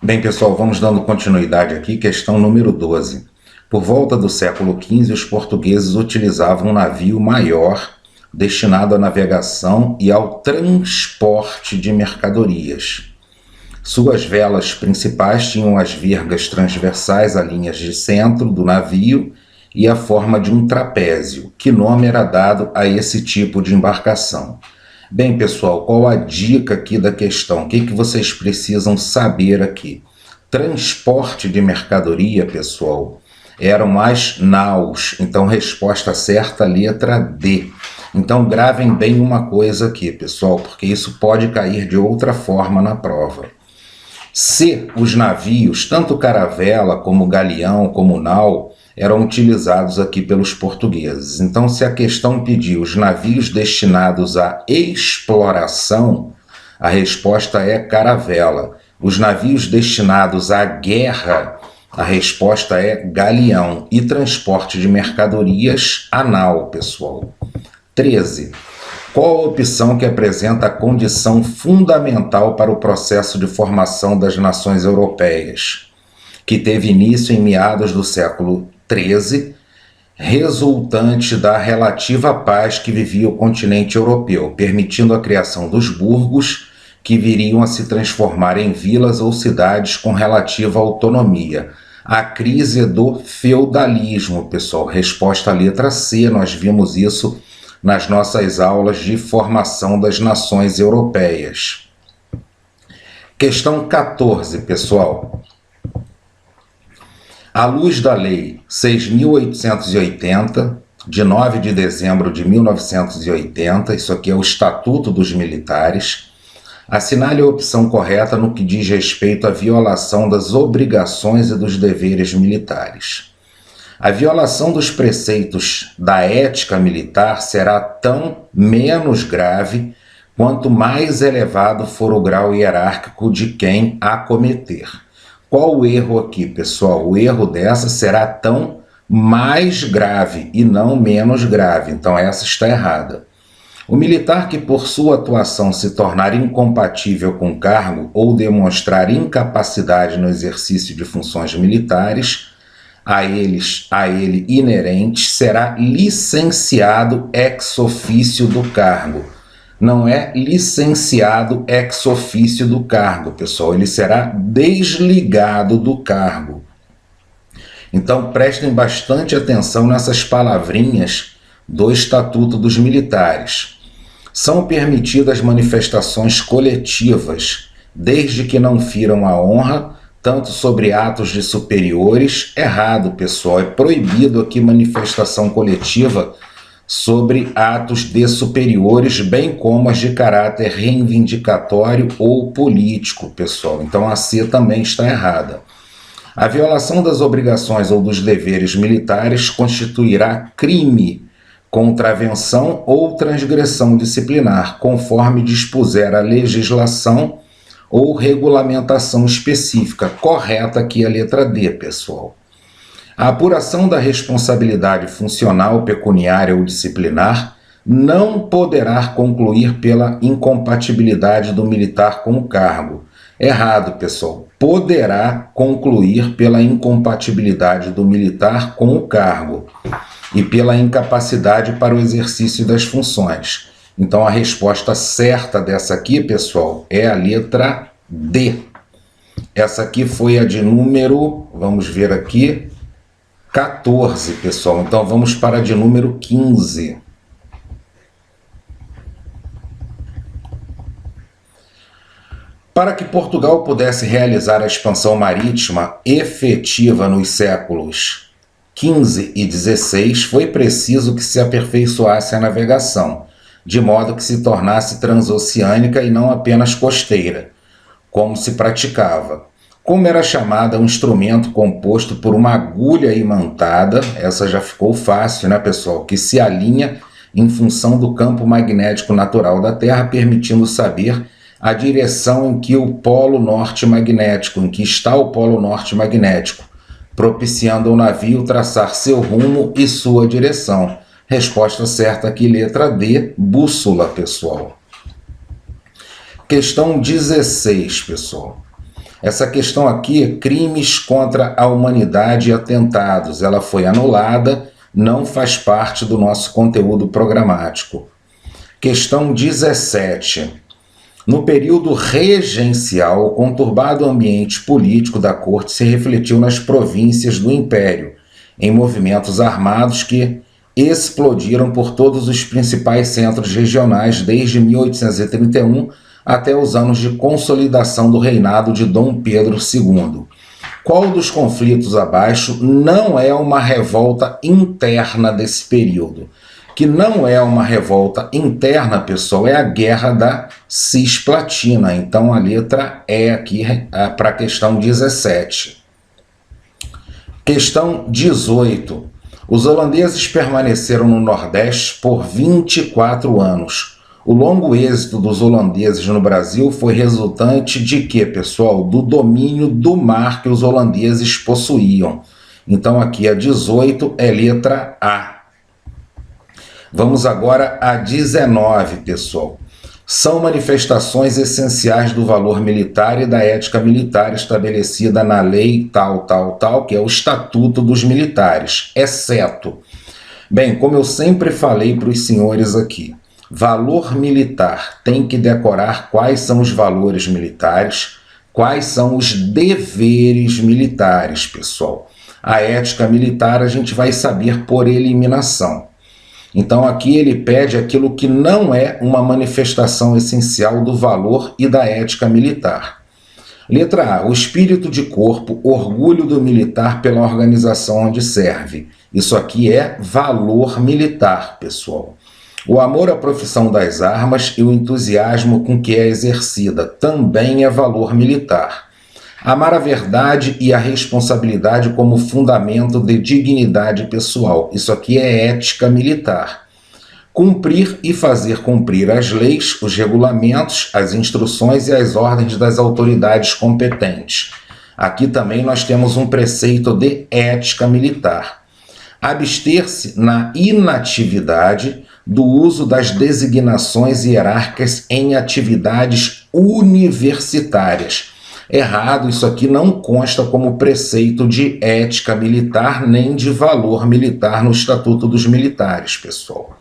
Bem, pessoal, vamos dando continuidade aqui, questão número 12. Por volta do século XV, os portugueses utilizavam um navio maior destinado à navegação e ao transporte de mercadorias. Suas velas principais tinham as virgas transversais a linhas de centro do navio e a forma de um trapézio. Que nome era dado a esse tipo de embarcação? Bem, pessoal, qual a dica aqui da questão? O que vocês precisam saber aqui? Transporte de mercadoria, pessoal, eram as naus. Então, resposta certa, letra D. Então, gravem bem uma coisa aqui, pessoal, porque isso pode cair de outra forma na prova. Se os navios, tanto caravela como galeão, como nau, eram utilizados aqui pelos portugueses. Então, se a questão pedir os navios destinados à exploração, a resposta é caravela. Os navios destinados à guerra, a resposta é galeão. E transporte de mercadorias, a nau, pessoal. 13. Qual a opção que apresenta a condição fundamental para o processo de formação das nações europeias, que teve início em meados do século XIII, resultante da relativa paz que vivia o continente europeu, permitindo a criação dos burgos, que viriam a se transformar em vilas ou cidades com relativa autonomia? A crise do feudalismo, pessoal. Resposta à letra C, nós vimos isso nas nossas aulas de formação das nações europeias. Questão 14, pessoal. À luz da Lei 6.880, de 9 de dezembro de 1980, isso aqui é o Estatuto dos Militares, assinale a opção correta no que diz respeito à violação das obrigações e dos deveres militares. A violação dos preceitos da ética militar será tão menos grave quanto mais elevado for o grau hierárquico de quem a cometer. Qual o erro aqui, pessoal? O erro dessa será tão mais grave e não menos grave. Então, essa está errada. O militar que, por sua atuação, se tornar incompatível com o cargo ou demonstrar incapacidade no exercício de funções militares, a ele inerentes, será licenciado ex officio do cargo. Não é licenciado ex officio do cargo, pessoal. Ele será desligado do cargo. Então, prestem bastante atenção nessas palavrinhas do Estatuto dos Militares. São permitidas manifestações coletivas, desde que não firam a honra, tanto sobre atos de superiores. Errado, pessoal. É proibido aqui manifestação coletiva sobre atos de superiores, bem como as de caráter reivindicatório ou político, pessoal. Então a C também está errada. A violação das obrigações ou dos deveres militares constituirá crime, contravenção ou transgressão disciplinar, conforme dispuser a legislação ou regulamentação específica. Correta aqui a letra D, pessoal. A apuração da responsabilidade funcional, pecuniária ou disciplinar não poderá concluir pela incompatibilidade do militar com o cargo. Errado, pessoal. Poderá concluir pela incompatibilidade do militar com o cargo e pela incapacidade para o exercício das funções. Então, a resposta certa dessa aqui, pessoal, é a letra D. Essa aqui foi a de número, vamos ver aqui, 14, pessoal. Então, vamos para a de número 15. Para que Portugal pudesse realizar a expansão marítima efetiva nos séculos XV e XVI, foi preciso que se aperfeiçoasse a navegação, de modo que se tornasse transoceânica e não apenas costeira, como se praticava. Como era chamada um instrumento composto por uma agulha imantada, essa já ficou fácil, né, pessoal? Que se alinha em função do campo magnético natural da Terra, permitindo saber a direção em que o polo norte magnético, em que está o polo norte magnético, propiciando ao navio traçar seu rumo e sua direção. Resposta certa aqui, letra D, bússola, pessoal. Questão 16, pessoal. Essa questão aqui, crimes contra a humanidade e atentados, ela foi anulada, não faz parte do nosso conteúdo programático. Questão 17. No período regencial, o conturbado ambiente político da corte se refletiu nas províncias do Império, em movimentos armados que explodiram por todos os principais centros regionais desde 1831 até os anos de consolidação do reinado de Dom Pedro II. Qual dos conflitos abaixo não é uma revolta interna desse período? Que não é uma revolta interna, pessoal, é a Guerra da Cisplatina. Então, a letra E aqui para a questão 17. Questão 18. Os holandeses permaneceram no Nordeste por 24 anos. O longo êxito dos holandeses no Brasil foi resultante de quê, pessoal? Do domínio do mar que os holandeses possuíam. Então, aqui a 18 é letra A. Vamos agora a 19, pessoal. São manifestações essenciais do valor militar e da ética militar estabelecida na lei tal, que é o Estatuto dos Militares, exceto. Bem, como eu sempre falei para os senhores aqui, valor militar tem que decorar quais são os valores militares, quais são os deveres militares, pessoal. A ética militar a gente vai saber por eliminação. Então aqui ele pede aquilo que não é uma manifestação essencial do valor e da ética militar. Letra A. O espírito de corpo, orgulho do militar pela organização onde serve. Isso aqui é valor militar, pessoal. O amor à profissão das armas e o entusiasmo com que é exercida também é valor militar. Amar a verdade e a responsabilidade como fundamento de dignidade pessoal. Isso aqui é ética militar. Cumprir e fazer cumprir as leis, os regulamentos, as instruções e as ordens das autoridades competentes. Aqui também nós temos um preceito de ética militar. Abster-se na inatividade do uso das designações hierárquicas em atividades universitárias. Errado, isso aqui não consta como preceito de ética militar nem de valor militar no Estatuto dos Militares, pessoal.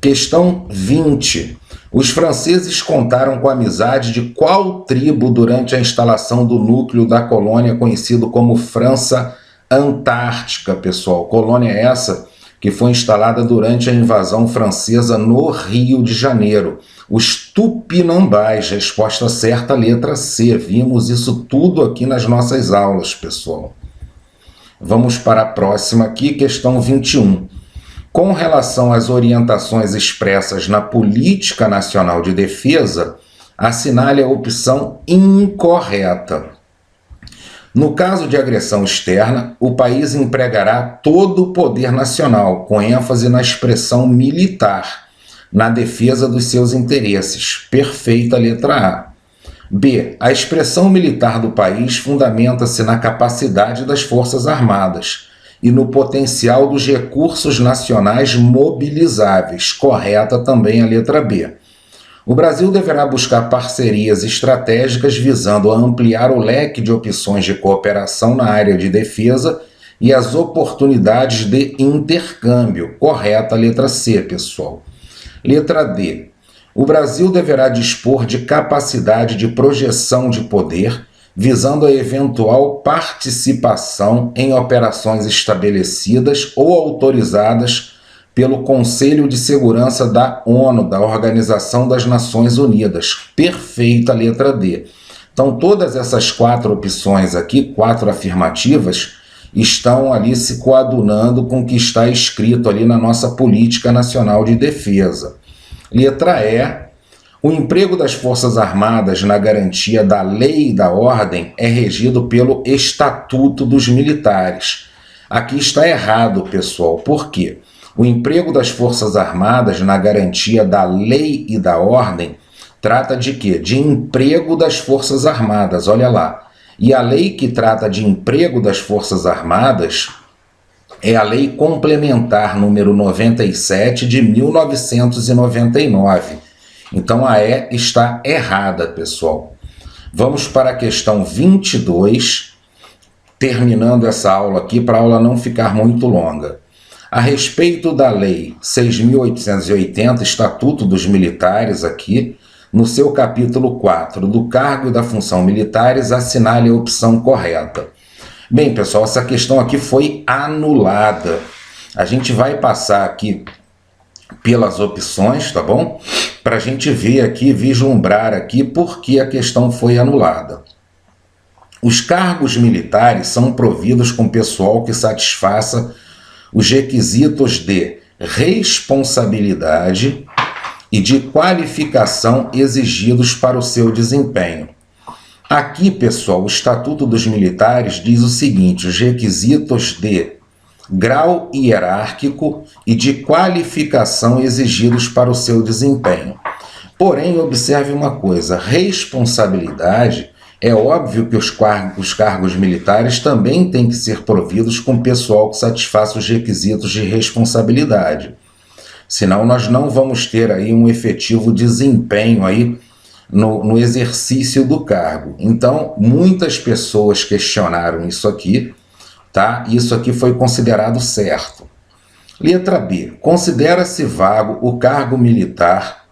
Questão 20. Os franceses contaram com a amizade de qual tribo durante a instalação do núcleo da colônia conhecido como França Antártica, pessoal? Colônia essa que foi instalada durante a invasão francesa no Rio de Janeiro. Os Tupinambás, resposta certa, letra C. Vimos isso tudo aqui nas nossas aulas, pessoal. Vamos para a próxima aqui, questão 21. Com relação às orientações expressas na Política Nacional de Defesa, assinale a opção incorreta. No caso de agressão externa, o país empregará todo o poder nacional, com ênfase na expressão militar, na defesa dos seus interesses. Perfeita letra A. B. A expressão militar do país fundamenta-se na capacidade das Forças Armadas e no potencial dos recursos nacionais mobilizáveis. Correta também a letra B. O Brasil deverá buscar parcerias estratégicas visando ampliar o leque de opções de cooperação na área de defesa e as oportunidades de intercâmbio. Correta a letra C, pessoal. Letra D. O Brasil deverá dispor de capacidade de projeção de poder, visando a eventual participação em operações estabelecidas ou autorizadas pelo Conselho de Segurança da ONU, da Organização das Nações Unidas. Perfeita letra D. Então, todas essas quatro opções aqui, quatro afirmativas, estão ali se coadunando com o que está escrito ali na nossa Política Nacional de Defesa. Letra E. O emprego das Forças Armadas na garantia da lei e da ordem é regido pelo Estatuto dos Militares. Aqui está errado, pessoal. Por quê? O emprego das Forças Armadas na garantia da lei e da ordem trata de quê? De emprego das Forças Armadas, olha lá. E a lei que trata de emprego das Forças Armadas é a Lei Complementar número 97 de 1999. Então a E está errada, pessoal. Vamos para a questão 22, terminando essa aula aqui, para a aula não ficar muito longa. A respeito da Lei 6.880, Estatuto dos Militares, aqui, no seu capítulo 4, do cargo e da função militares, assinale a opção correta. Bem, pessoal, essa questão aqui foi anulada. A gente vai passar aqui pelas opções, tá bom? Para a gente ver aqui, vislumbrar aqui por que a questão foi anulada. Os cargos militares são providos com pessoal que satisfaça os requisitos de responsabilidade e de qualificação exigidos para o seu desempenho. Aqui, pessoal, o Estatuto dos Militares diz o seguinte: os requisitos de grau hierárquico e de qualificação exigidos para o seu desempenho. Porém, observe uma coisa: responsabilidade, é óbvio que os cargos militares também têm que ser providos com pessoal que satisfaça os requisitos de responsabilidade. Senão nós não vamos ter aí um efetivo desempenho aí no exercício do cargo. Então, muitas pessoas questionaram isso aqui, tá? Isso aqui foi considerado certo. Letra B. Considera-se vago o cargo militar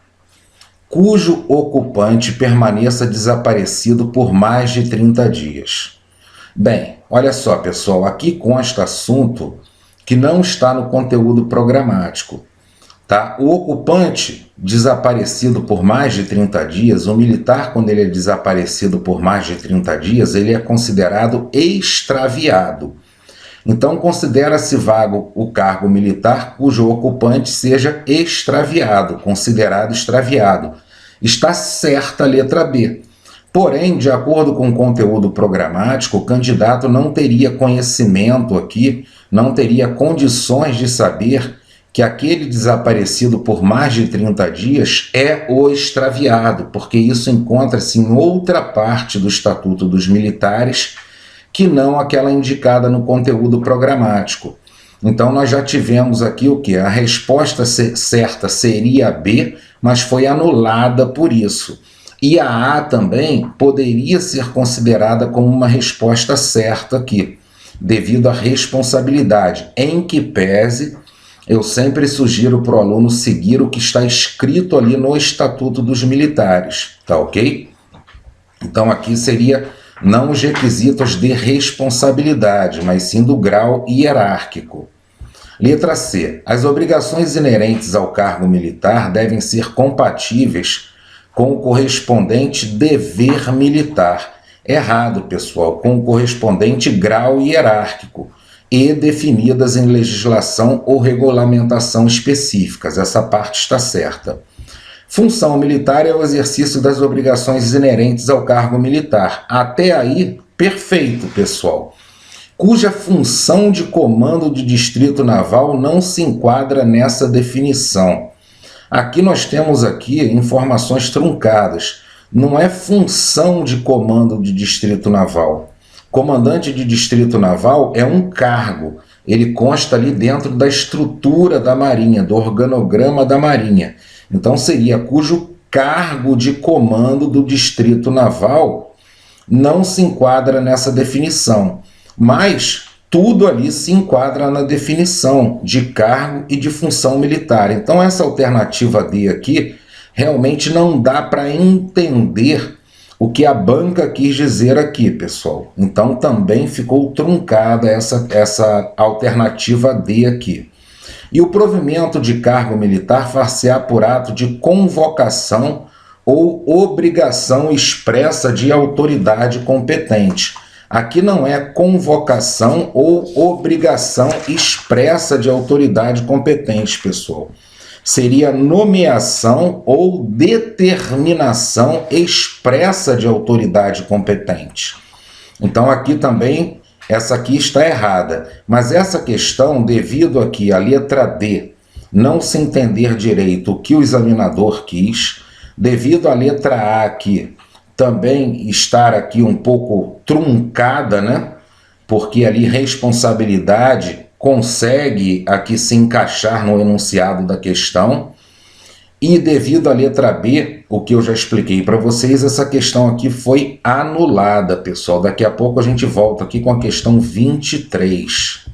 cujo ocupante permaneça desaparecido por mais de 30 dias. Bem, olha só, pessoal, aqui consta assunto que não está no conteúdo programático. Tá? O ocupante desaparecido por mais de 30 dias, o militar, quando ele é desaparecido por mais de 30 dias, ele é considerado extraviado. Então, considera-se vago o cargo militar cujo ocupante seja extraviado, considerado extraviado. Está certa a letra B. Porém, de acordo com o conteúdo programático, o candidato não teria conhecimento aqui, não teria condições de saber que aquele desaparecido por mais de 30 dias é o extraviado, porque isso encontra-se em outra parte do Estatuto dos Militares, que não aquela indicada no conteúdo programático. Então nós já tivemos aqui o que? A resposta certa seria a B, mas foi anulada por isso. E a A também poderia ser considerada como uma resposta certa aqui, devido à responsabilidade, em que pese eu sempre sugiro para o aluno seguir o que está escrito ali no Estatuto dos Militares, tá ok? Então aqui seria não os requisitos de responsabilidade, mas sim do grau hierárquico. Letra C. As obrigações inerentes ao cargo militar devem ser compatíveis com o correspondente dever militar. Errado, pessoal, com o correspondente grau hierárquico e definidas em legislação ou regulamentação específicas. Essa parte está certa. Função militar é o exercício das obrigações inerentes ao cargo militar. Até aí, perfeito, pessoal. Cuja função de comando de distrito naval não se enquadra nessa definição. Aqui nós temos aqui informações truncadas. Não é função de comando de distrito naval. Comandante de distrito naval é um cargo. Ele consta ali dentro da estrutura da Marinha, do organograma da Marinha. Então seria cujo cargo de comando do distrito naval não se enquadra nessa definição. Mas tudo ali se enquadra na definição de cargo e de função militar. Então essa alternativa D aqui realmente não dá para entender o que a banca quis dizer aqui, pessoal. Então também ficou truncada essa alternativa D aqui. E o provimento de cargo militar far-se-á por ato de convocação ou obrigação expressa de autoridade competente. Aqui não é convocação ou obrigação expressa de autoridade competente, pessoal. Seria nomeação ou determinação expressa de autoridade competente. Então aqui também, essa aqui está errada. Mas essa questão, devido aqui à letra D, não se entender direito o que o examinador quis, devido à letra A aqui, também estar aqui um pouco truncada, né? Porque ali responsabilidade consegue aqui se encaixar no enunciado da questão. E devido à letra B, o que eu já expliquei para vocês, essa questão aqui foi anulada, pessoal. Daqui a pouco a gente volta aqui com a questão 23.